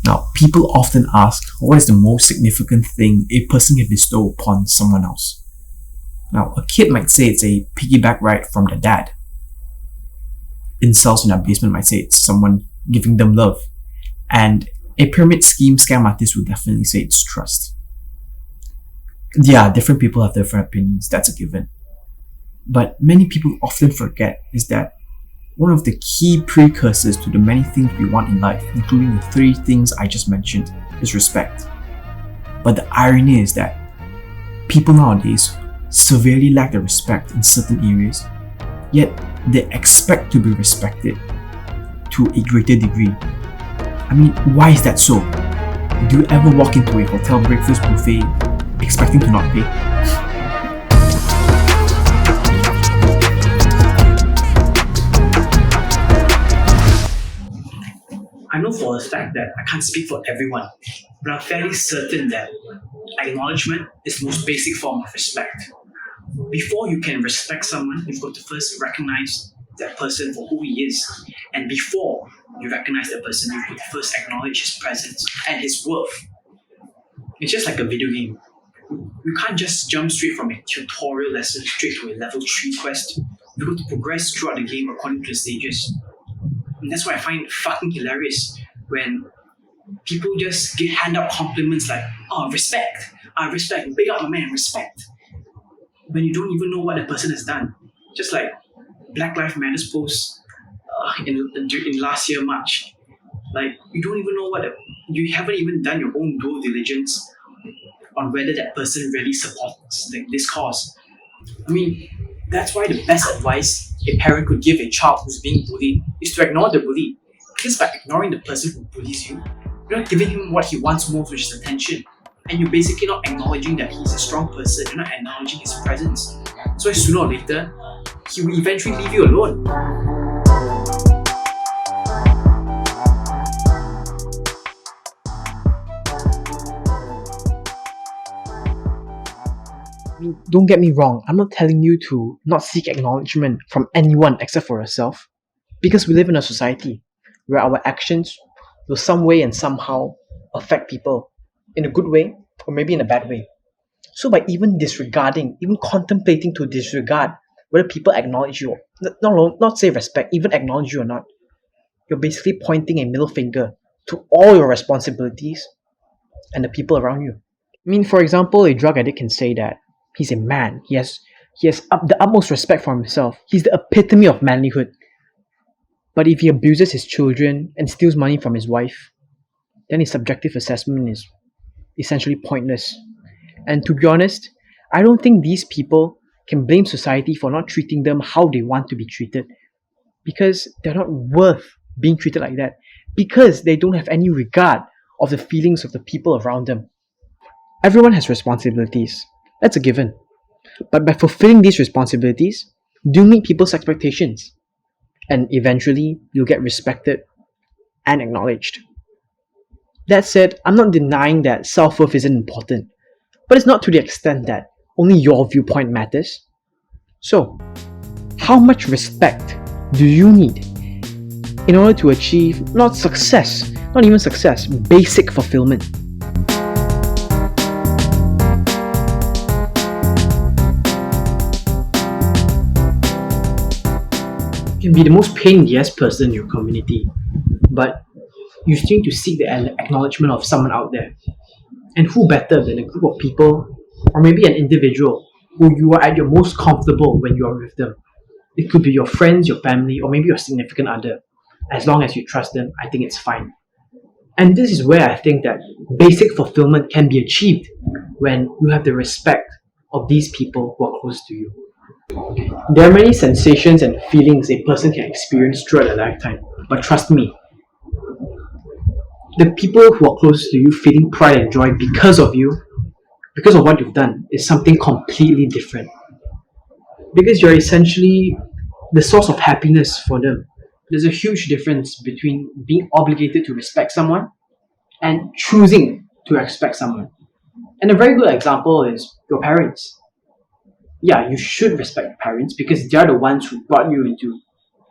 Now, people often ask, what is the most significant thing a person can bestow upon someone else? Now, a kid might say it's a piggyback ride from their dad. Incels in our basement might say it's someone giving them love. And a pyramid scheme scam artist would definitely say it's trust. Yeah, different people have different opinions, that's a given. But many people often forget is that one of the key precursors to the many things we want in life, including the three things I just mentioned, is respect. But the irony is that people nowadays severely lack the respect in certain areas, yet they expect to be respected to a greater degree. I mean, why is that so? Do you ever walk into a hotel breakfast buffet expecting to not pay? I know for a fact that I can't speak for everyone, but I'm fairly certain that acknowledgement is the most basic form of respect. Before you can respect someone, you've got to first recognize that person for who he is. And before you recognize that person, you've got to first acknowledge his presence and his worth. It's just like a video game. You can't just jump straight from a tutorial lesson straight to a level 3 quest. You've got to progress throughout the game according to the stages. And that's why I find it fucking hilarious when people just hand out compliments like, oh, respect, big up my man, respect. When you don't even know what the person has done. Just like Black Lives Matters post in last year March. Like, you don't even know you haven't even done your own due diligence on whether that person really supports this cause. I mean, that's why the best advice a parent could give a child who's being bullied is to ignore the bully. Because by ignoring the person who bullies you, you're not giving him what he wants most, which is attention. And you're basically not acknowledging that he's a strong person, you're not acknowledging his presence. So sooner or later, he will eventually leave you alone. Don't get me wrong, I'm not telling you to not seek acknowledgement from anyone except for yourself. Because we live in a society where our actions will some way and somehow affect people in a good way or maybe in a bad way. So by even disregarding, even contemplating to disregard whether people acknowledge you, not say respect, even acknowledge you or not, you're basically pointing a middle finger to all your responsibilities and the people around you. I mean, for example, a drug addict can say that he's a man. He has the utmost respect for himself. He's the epitome of manlyhood. But if he abuses his children and steals money from his wife, then his subjective assessment is essentially pointless. And to be honest, I don't think these people can blame society for not treating them how they want to be treated, because they're not worth being treated like that, because they don't have any regard of the feelings of the people around them. Everyone has responsibilities. That's a given. But by fulfilling these responsibilities, do meet people's expectations. And eventually, you'll get respected and acknowledged. That said, I'm not denying that self-worth isn't important. But it's not to the extent that only your viewpoint matters. So, how much respect do you need in order to achieve not even success, basic fulfillment? You can be the most pain in the ass person in your community, but you still need to seek the acknowledgement of someone out there. And who better than a group of people, or maybe an individual, who you are at your most comfortable when you are with them. It could be your friends, your family, or maybe your significant other. As long as you trust them, I think it's fine. And this is where I think that basic fulfillment can be achieved when you have the respect of these people who are close to you. There are many sensations and feelings a person can experience throughout their lifetime, but trust me, the people who are close to you feeling pride and joy because of you, because of what you've done, is something completely different. Because you're essentially the source of happiness for them. There's a huge difference between being obligated to respect someone and choosing to respect someone. And a very good example is your parents. Yeah, you should respect your parents because they're the ones who brought you into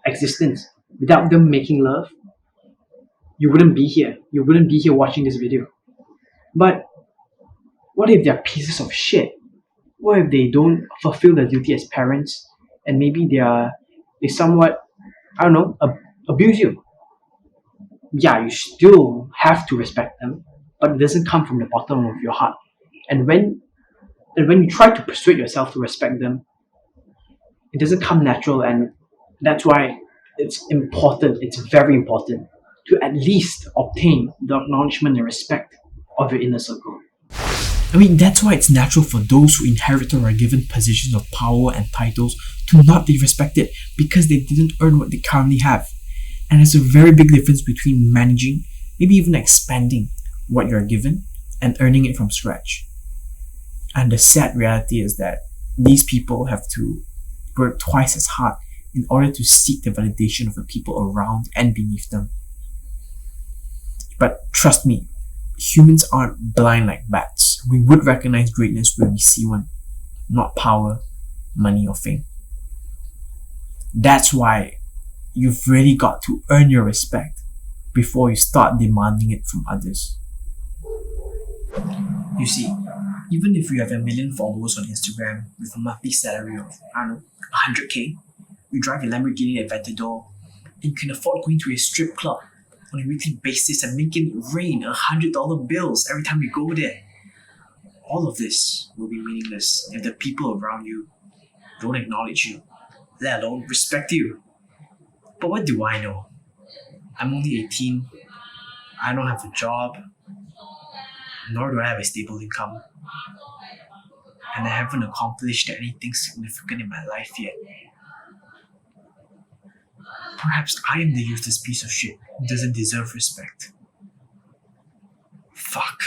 existence. Without them making love, you wouldn't be here. You wouldn't be here watching this video. But what if they're pieces of shit? What if they don't fulfill their duty as parents and maybe they somewhat, I don't know, abuse you? Yeah, you still have to respect them, but it doesn't come from the bottom of your heart. And when you try to persuade yourself to respect them, it doesn't come natural, and that's why it's important, it's very important to at least obtain the acknowledgement and respect of your inner circle. I mean, that's why it's natural for those who inherit or are given positions of power and titles to not be respected because they didn't earn what they currently have. And there's a very big difference between managing, maybe even expanding what you're given and earning it from scratch. And the sad reality is that these people have to work twice as hard in order to seek the validation of the people around and beneath them. But trust me, humans aren't blind like bats. We would recognize greatness when we see one, not power, money, or fame. That's why you've really got to earn your respect before you start demanding it from others. You see, even if you have 1 million followers on Instagram with a monthly salary of, I don't know, 100k, you drive a Lamborghini Aventador, and you can afford going to a strip club on a weekly basis and making it rain $100 bills every time you go there. All of this will be meaningless if the people around you don't acknowledge you, let alone respect you. But what do I know? I'm only 18, I don't have a job, nor do I have a stable income, and I haven't accomplished anything significant in my life yet. Perhaps I am the useless piece of shit who doesn't deserve respect. Fuck.